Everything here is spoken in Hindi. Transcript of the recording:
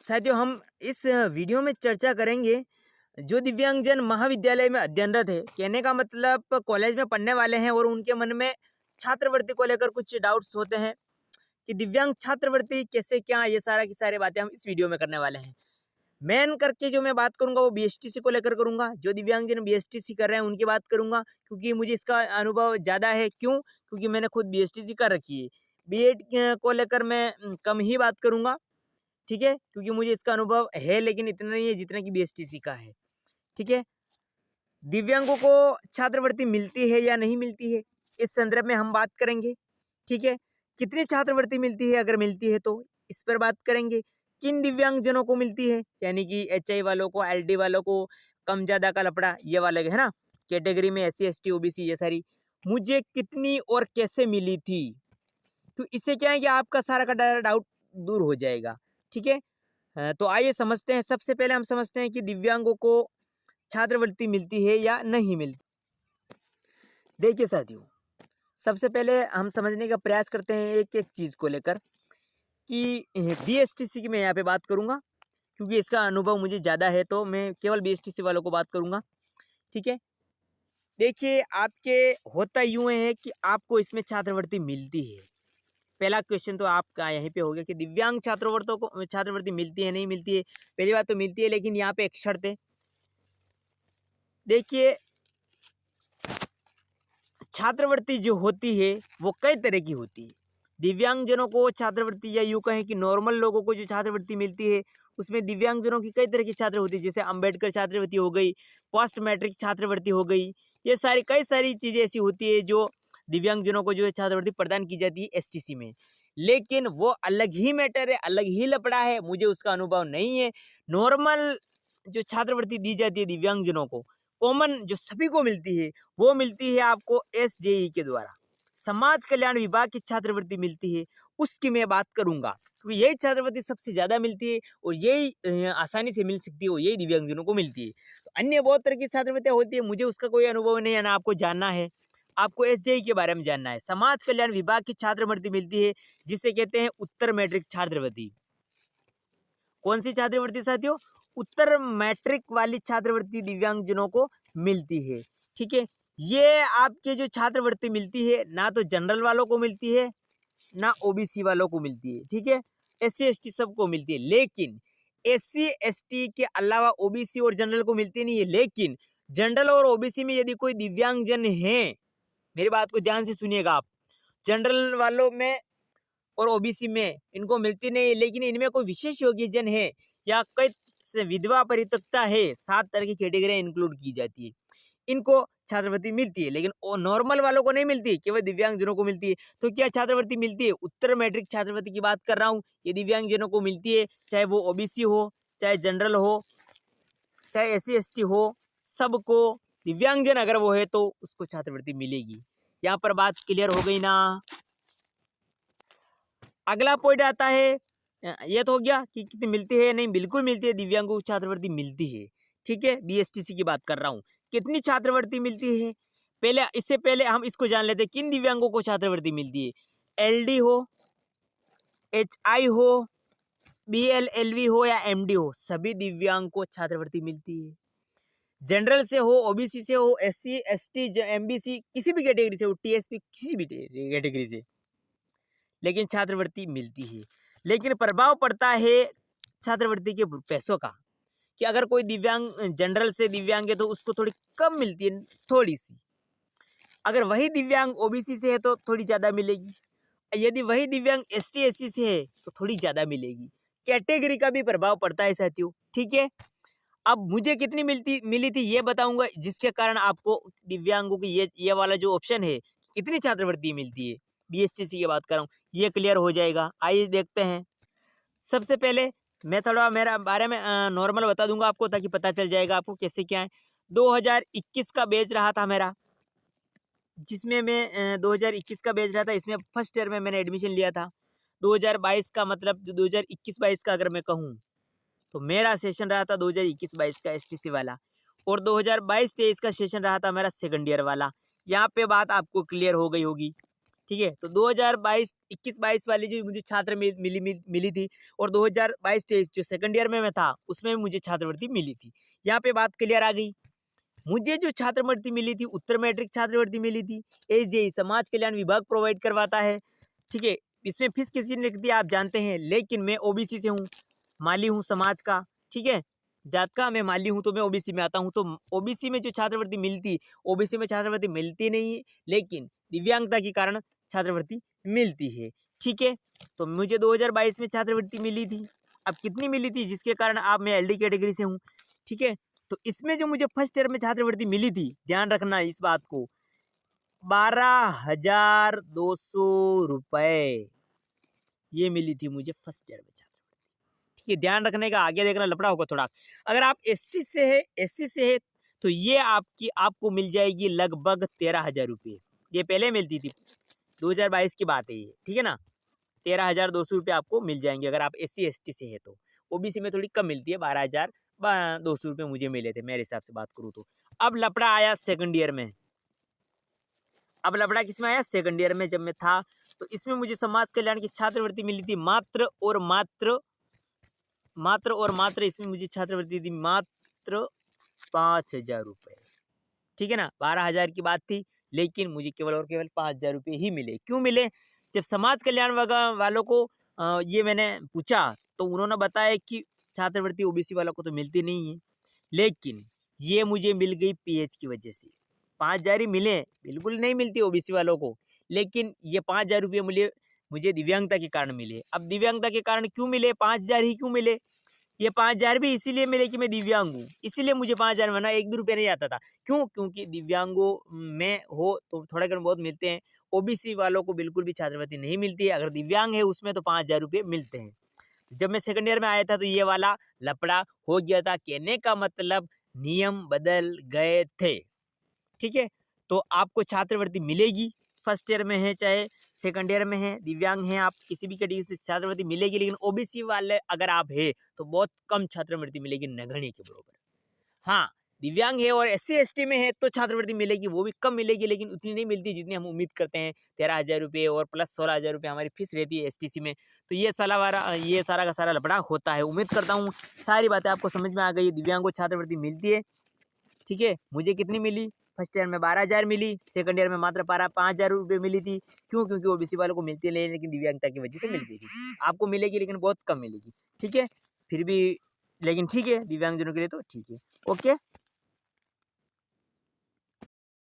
साथियों, हम इस वीडियो में चर्चा करेंगे जो दिव्यांगजन महाविद्यालय में अध्ययनरत है। कहने का मतलब कॉलेज में पढ़ने वाले हैं और उनके मन में छात्रवृत्ति को लेकर कुछ डाउट्स होते हैं कि दिव्यांग छात्रवृत्ति कैसे, क्या, ये सारा की सारी बातें हम इस वीडियो में करने वाले हैं। मेन करके जो मैं बात करूंगा वो बीएसटीसी को लेकर करूंगा। जो दिव्यांगजन बीएसटीसी कर रहे हैं उनकी बात करूंगा, क्योंकि मुझे इसका अनुभव ज़्यादा है। क्यों? क्योंकि मैंने खुद बीएसटीसी कर रखी है। बीएड को लेकर मैं कम ही बात करूंगा, ठीक है, क्योंकि मुझे इसका अनुभव है, लेकिन इतना नहीं है जितना कि बीएसटीसी का है। ठीक है, दिव्यांगों को छात्रवृत्ति मिलती है या नहीं मिलती है, इस संदर्भ में हम बात करेंगे। ठीक है, कितनी छात्रवृत्ति मिलती है, अगर मिलती है तो इस पर बात करेंगे। किन दिव्यांगजनों को मिलती है, यानी कि एचआई वालों को, एलडी वालों को, कम ज्यादा का लफड़ा ये वाले है ना, कैटेगरी में एससी एसटी ओबीसी ये सारी, मुझे कितनी और कैसे मिली थी। तो इससे क्या है कि आपका सारा का डाउट दूर हो जाएगा। ठीक है, तो आइए समझते हैं। सबसे पहले हम समझते हैं कि दिव्यांगों को छात्रवृत्ति मिलती है या नहीं मिलती। देखिए साथियों, सबसे पहले हम समझने का प्रयास करते हैं एक एक चीज को लेकर कि बीएसटीसी की मैं यहाँ पे बात करूंगा, क्योंकि इसका अनुभव मुझे ज़्यादा है, तो मैं केवल बीएसटीसी वालों को बात करूंगा। ठीक है, देखिए आपके होता यूं है कि आपको इसमें छात्रवृत्ति मिलती है। पहला क्वेश्चन तो आपका यहीं पे हो गया कि दिव्यांग छात्रवृत्तों को छात्रवृत्ति मिलती है नहीं मिलती है। पहली बात तो मिलती है, लेकिन यहाँ पे एक शर्त है। देखिए, छात्रवृत्ति जो होती है वो कई तरह की होती है। दिव्यांगजनों को छात्रवृत्ति, या यूं कहें कि नॉर्मल लोगों को जो छात्रवृत्ति मिलती है उसमें दिव्यांगजनों की कई तरह की छात्रवृत्ति, जैसे अंबेडकर छात्रवृत्ति हो गई, पोस्ट मैट्रिक छात्रवृत्ति हो गई, ये सारी कई सारी चीजें ऐसी होती है जो दिव्यांगजनों को जो है छात्रवृत्ति प्रदान की जाती है एसटीसी में। लेकिन वो अलग ही मैटर है, अलग ही लपड़ा है, मुझे उसका अनुभव नहीं है। नॉर्मल जो छात्रवृत्ति दी जाती है दिव्यांगजनों को, कॉमन जो सभी को मिलती है, वो मिलती है आपको एसजेई के द्वारा, समाज कल्याण विभाग की छात्रवृत्ति मिलती है। उसकी मैं बात करूंगा, क्योंकि यही छात्रवृत्ति सबसे ज्यादा मिलती है और यही आसानी से मिल सकती है, और यही दिव्यांगजनों को मिलती है। तो अन्य बहुत तरह की छात्रवृत्तियां होती है, मुझे उसका कोई अनुभव नहीं है ना आपको जानना है। आपको एसजेई के बारे में जानना है। समाज कल्याण विभाग की छात्रवृत्ति मिलती है, जिसे कहते हैं उत्तर मैट्रिक छात्रवृत्ति। कौन सी छात्रवृत्ति साथियों? उत्तर मैट्रिक वाली छात्रवृत्ति दिव्यांगजनों को मिलती है। ठीक है, ये आपके जो छात्रवृत्ति मिलती है ना तो जनरल वालों को मिलती है ना ओबीसी वालों को मिलती है। ठीक है, एससी एसटी सबको मिलती है, लेकिन एससी एसटी के अलावा ओबीसी और जनरल को मिलती नहीं है। लेकिन जनरल और ओबीसी में यदि कोई दिव्यांगजन है, मेरी बात को ध्यान से सुनिएगा आप, जनरल वालों में और ओबीसी में इनको मिलती नहीं है, लेकिन इनमें कोई विशेष योग्यजन है या कई से विधवा परित्यक्ता है, 7 तरह की कैटेगरी इंक्लूड की जाती है, इनको छात्रवृत्ति मिलती है। लेकिन नॉर्मल वालों को नहीं मिलती, केवल दिव्यांगजनों को मिलती है। तो क्या छात्रवृत्ति मिलती है? उत्तर मैट्रिक छात्रवृत्ति की बात कर रहा हूँ, ये दिव्यांगजनों को मिलती है, चाहे वो ओबीसी हो, चाहे जनरल हो, चाहे एससी एसटी हो, सबको दिव्यांगजन अगर वो है तो उसको छात्रवृत्ति मिलेगी। यहाँ पर बात क्लियर हो गई ना? अगला पॉइंट आता है, ये तो हो गया कि कितनी मिलती है या नहीं। बिल्कुल मिलती है, दिव्यांगों को छात्रवृत्ति मिलती है। ठीक है, बीएसटीसी की बात कर रहा हूँ। कितनी छात्रवृत्ति मिलती है, पहले इससे पहले हम इसको जान लेते हैं, किन दिव्यांगों को छात्रवृत्ति मिलती है। एलडी हो, एचआई हो, बीएलएलवी हो या एमडी हो, सभी दिव्यांग को छात्रवृत्ति मिलती है। जनरल से हो, ओबीसी से हो, एससी एसटी, एमबीसी, किसी भी कैटेगरी से हो, टीएसपी, किसी भी कैटेगरी से, लेकिन छात्रवृत्ति मिलती है। लेकिन प्रभाव पड़ता है छात्रवृत्ति के पैसों का, कि अगर कोई दिव्यांग जनरल से दिव्यांग है तो उसको थोड़ी कम मिलती है, थोड़ी सी। अगर वही दिव्यांग ओबीसी से है तो थोड़ी ज़्यादा मिलेगी। यदि वही दिव्यांग एसटी एससी से है तो थोड़ी ज़्यादा मिलेगी। कैटेगरी का भी प्रभाव पड़ता है साथियों। ठीक है, अब मुझे कितनी मिली थी ये बताऊंगा, जिसके कारण आपको दिव्यांगों की ये वाला जो ऑप्शन है, कितनी छात्रवृत्ति मिलती है, बीएसटीसी की बात कर रहा हूँ, ये क्लियर हो जाएगा। आइए देखते हैं। सबसे पहले मैं थोड़ा मेरा बारे में नॉर्मल बता दूंगा आपको, ताकि पता चल जाएगा आपको कैसे क्या है। 2021 का बैच रहा था मेरा, जिसमें मैं 2021 का बैच रहा था, इसमें फर्स्ट ईयर में मैंने एडमिशन लिया था। 2022 का मतलब 2021-22 का अगर मैं कहूँ तो मेरा सेशन रहा था 2021-22 का एसटीसी वाला, और 2022-23 का सेशन रहा था मेरा सेकंड ईयर वाला। यहाँ पे बात आपको क्लियर हो गई होगी। ठीक है। तो 2022 21-22 वाली जो मुझे छात्र मिली थी और 2022-23 जो सेकंड ईयर में मैं था उसमें मुझे छात्रवृत्ति मिली थी। यहाँ पे बात क्लियर आ गई। मुझे जो छात्रवृत्ति मिली थी उत्तर मैट्रिक छात्रवृत्ति मिली थी, एसजेई समाज कल्याण विभाग प्रोवाइड करवाता है। ठीक है, इसमें फीस किसी ने लिख दिया आप जानते हैं, लेकिन मैं ओबीसी से हूँ, माली हूँ समाज का। ठीक है, जात का मैं माली हूँ तो मैं ओबीसी में आता हूँ। तो ओबीसी में जो छात्रवृत्ति मिलती, ओबीसी में छात्रवृत्ति मिलती नहीं है, लेकिन दिव्यांगता के कारण छात्रवृत्ति मिलती है। ठीक है, तो मुझे 2022 में छात्रवृत्ति मिली थी। अब कितनी मिली थी जिसके कारण अब मैं एलडी कैटेगरी से हूँ। ठीक है, तो इसमें जो मुझे फर्स्ट ईयर में छात्रवृत्ति मिली थी, ध्यान रखना इस बात को, 12,200 रुपए ये मिली थी मुझे फर्स्ट ईयर में छात्रवृत्ति। ठीक है, ध्यान रखने का, आगे देखना लफड़ा होगा थोड़ा। अगर आप एसटी से है, एससी से है, तो ये आपको मिल जाएगी लगभग 13,000 रुपये। ये पहले मिलती थी, 2022 की बात है ये। ठीक है ना, 13,200 रुपये आपको मिल जाएंगे अगर आप एससी एसटी से है तो। ओबीसी में थोड़ी कम मिलती है, 12,200 रुपये मुझे मिले थे मेरे हिसाब से बात करूँ तो। अब लफड़ा आया सेकंड ईयर में। अब लफड़ा किसमें आया? सेकंड ईयर में जब मैं था तो इसमें मुझे समाज कल्याण की छात्रवृत्ति मिली थी मात्र और मात्र इसमें मुझे छात्रवृत्ति थी मात्र 5,000 रुपये। ठीक है ना, 12,000 की बात थी, लेकिन मुझे केवल और केवल 5,000 रुपये ही मिले। क्यों मिले? जब समाज कल्याण वालों को ये मैंने पूछा तो उन्होंने बताया कि छात्रवृत्ति ओबीसी वालों को तो मिलती नहीं है, लेकिन ये मुझे मिल गई पीएच की वजह से। 5,000 ही मिले, बिल्कुल नहीं मिलती ओबीसी वालों को, लेकिन ये 5,000 रुपये मुझे दिव्यांगता के कारण मिले। अब दिव्यांगता के कारण क्यों मिले? 5,000 ही क्यों मिले? ये 5,000 भी इसीलिए मिले कि मैं दिव्यांग हूँ, इसीलिए मुझे 5,000 वरना 1 भी रुपया नहीं आता था। क्यों? क्योंकि दिव्यांगों में हो तो थोड़ा बहुत मिलते हैं, ओबीसी वालों को बिल्कुल भी छात्रवृत्ति नहीं मिलती है। अगर दिव्यांग है उसमें तो 5,000 रुपये मिलते हैं। जब मैं सेकंड ईयर में आया था तो ये वाला लफड़ा हो गया था। कहने का मतलब नियम बदल गए थे। ठीक है, तो आपको छात्रवृत्ति मिलेगी, फर्स्ट ईयर में है चाहे सेकंड ईयर में है, दिव्यांग हैं आप, किसी भी कैटेगरी से छात्रवृत्ति मिलेगी। लेकिन ओबीसी वाले अगर आप है तो बहुत कम छात्रवृत्ति मिलेगी, नगण्य के बराबर। हाँ, दिव्यांग है और एससी एसटी में है तो छात्रवृत्ति मिलेगी, वो भी कम मिलेगी, लेकिन उतनी नहीं मिलती जितनी हम उम्मीद करते हैं। 13,000 रुपये और प्लस 16,000 रुपये हमारी फीस रहती है एसटीसी में। तो ये सारा का सारा लफड़ा होता है। उम्मीद करता हूँ सारी बातें आपको समझ में आ गई। दिव्यांग को छात्रवृत्ति मिलती है। ठीक है, मुझे कितनी मिली? फर्स्ट ईयर में 12,000 मिली, सेकंड ईयर में मात्र 5,000 रुपये मिली थी। क्यों? क्योंकि ओबीसी वालों को मिलती नहीं, लेकिन दिव्यांगता की वजह से मिलती थी। आपको मिलेगी लेकिन बहुत कम मिलेगी। ठीक है, फिर भी लेकिन ठीक है, दिव्यांगजनों के लिए तो ठीक है। ओके।